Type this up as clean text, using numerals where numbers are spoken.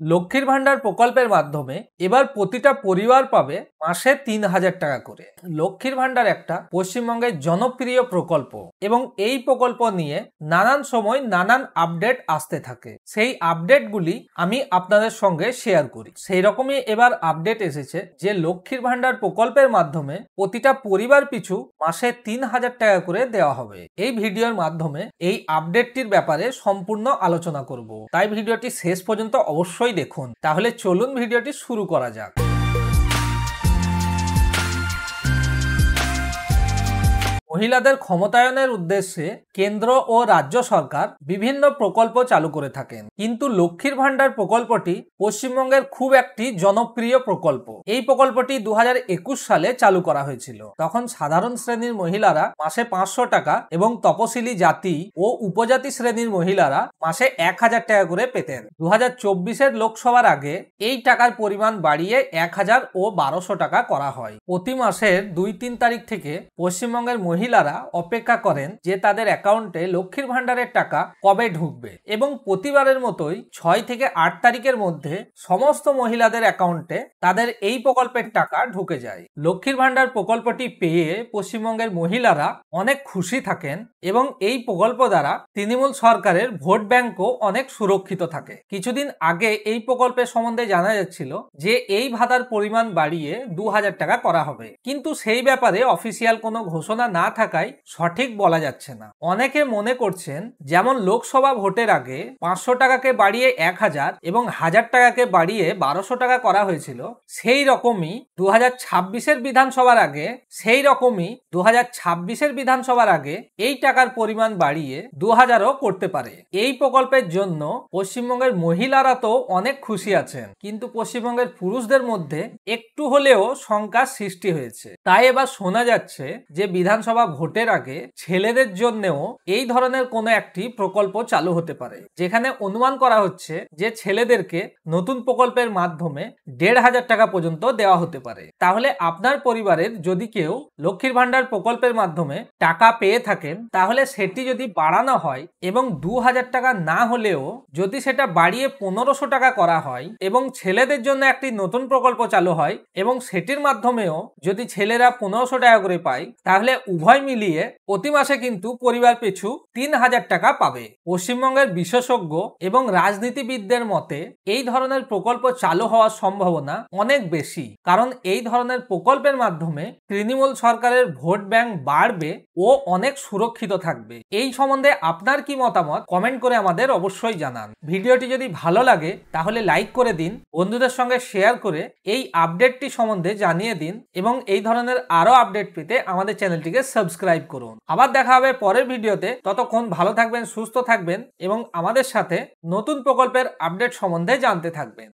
লক্ষ্মীর ভান্ডার প্রকল্পের মাধ্যমে এবার প্রতিটা পরিবার পাবে মাসে ৩,০০০ টাকা করে। লক্ষ্মীর ভান্ডার একটা পশ্চিমবঙ্গের জনপ্রিয় প্রকল্প এবং এই প্রকল্প নিয়ে নানান সময় নানান আপডেট আসতে থাকে। সেই আপডেটগুলি আমি আপনাদের সঙ্গে শেয়ার করি। সেই রকমই এবার আপডেট এসেছে যে লক্ষ্মীর ভান্ডার প্রকল্পের মাধ্যমে প্রতিটা পরিবার পিছু মাসে ৩,০০০ টাকা করে দেওয়া হবে। এই ভিডিওর মাধ্যমে এই আপডেটটির ব্যাপারে সম্পূর্ণ আলোচনা করব, তাই ভিডিওটি শেষ পর্যন্ত অবশ্যই দেখুন। তাহলে চলুন ভিডিওটি শুরু করা যাক। মহিলাদের ক্ষমতায়নের উদ্দেশ্যে কেন্দ্র ও রাজ্য সরকার বিভিন্ন প্রকল্প চালু করে থাকেন, কিন্তু লক্ষ্মীর ভান্ডার প্রকল্পটি পশ্চিমবঙ্গের খুব একটি জনপ্রিয় প্রকল্প। এই প্রকল্পটি 2021 সালে চালু করা হয়েছিল। তখন সাধারণ শ্রেণীর মহিলারা মাসে 500 টাকা এবং তপশিলি জাতি ও উপজাতি শ্রেণীর মহিলারা মাসে 1000 টাকা করে পেতেন। 2024-এর লোকসভার আগে এই টাকার পরিমাণ বাড়িয়ে 1000 ও 1200 টাকা করা হয়। প্রতি মাসের 2-3 তারিখ থেকে পশ্চিমবঙ্গের মহিলারা অপেক্ষা করেন যে তাদের অ্যাকাউন্টে লক্ষ্মীর ভান্ডারের টাকা কবে ঢুকবে এবং প্রতিবারের মতোই 6 থেকে 8 তারিখের মধ্যে সমস্ত মহিলাদের অ্যাকাউন্টে তাদের এই প্রকল্পের টাকা ঢুকে যায়। লক্ষ্মীর ভান্ডার প্রকল্পটি পেয়ে পশ্চিমবঙ্গের মহিলারা অনেক খুশি থাকেন এবং এই প্রকল্প দ্বারা তৃণমূল সরকারের ভোট ব্যাংকও অনেক সুরক্ষিত থাকে। কিছুদিন আগে এই প্রকল্পের সম্বন্ধে জানা যাচ্ছিল যে এই ভাতার পরিমাণ বাড়িয়ে 2000 টাকা করা হবে, কিন্তু সেই ব্যাপারে অফিসিয়াল কোনো ঘোষণা না থাকায় সঠিক বলা যাচ্ছে না। অনেকে মনে করছেন যেমন লোকসভা ভোটের আগে 500 টাকাকে বাড়িয়ে 1000 এবং 1000 টাকাকে বাড়িয়ে 1200 টাকা করা হয়েছিল, সেই রকমই 2026-এর বিধানসভার আগে এই টাকার পরিমাণ বাড়িয়ে 2000ও করতে পারে। এই প্রকল্পের জন্য পশ্চিমবঙ্গের মহিলারা তো অনেক খুশি আছেন, কিন্তু পশ্চিমবঙ্গের পুরুষদের মধ্যে একটু হলেও শঙ্কার সৃষ্টি হয়েছে। তাই এবার শোনা যাচ্ছে যে বিধানসভা ভোটের আগে ছেলেদের জন্যও এই ধরনের কোনো একটি প্রকল্প চালু হতে পারে, যেখানে অনুমান করা হচ্ছে যে ছেলেদেরকে নতুন প্রকল্পের মাধ্যমে 1500 টাকা পর্যন্ত দেওয়া হতে পারে। তাহলে আপনার পরিবারের যদি কেউ লক্ষ্মীর ভান্ডার প্রকল্পের মাধ্যমে টাকা পেয়ে থাকেন, তাহলে সেটি যদি বাড়ানো হয় এবং 2000 টাকা না হলেও যদি সেটা বাড়িয়ে 1500 টাকা করা হয় এবং ছেলেদের জন্য একটি নতুন প্রকল্প চালু হয় এবং সেটির মাধ্যমেও যদি ছেলেরা 1500 টাকা করে পায়, তাহলে উভয় মিলিয়ে প্রতি মাসে কিন্তু পরিবার পিছু 3000 টাকা পাবে। পশ্চিমবঙ্গের বিশেষজ্ঞ এবং রাজনীতিবিদদের মতে এই ধরনের প্রকল্প চালু হওয়ার সম্ভাবনা অনেক বেশি, কারণ এই ধরনের প্রকল্পের মাধ্যমে তৃণমূল সরকারের ভোট ব্যাংক বাড়বে ও অনেক সুরক্ষিত থাকবে। এই সম্বন্ধে আপনার কি মতামত কমেন্ট করে আমাদের অবশ্যই জানান। ভিডিওটি যদি ভালো লাগে তাহলে লাইক করে দিন, বন্ধুদের সঙ্গে শেয়ার করে এই আপডেটটি সম্বন্ধে জানিয়ে দিন এবং এই ধরনের আরো আপডেট পেতে আমাদের চ্যানেলটিকে সাবস্ক্রাইব করুন। আবার দেখা হবে পরের ভিডিওতে। ততক্ষণ ভালো থাকবেন, সুস্থ থাকবেন এবং আমাদের সাথে নতুন প্রকল্পের আপডেট সম্বন্ধে জানতে থাকবেন।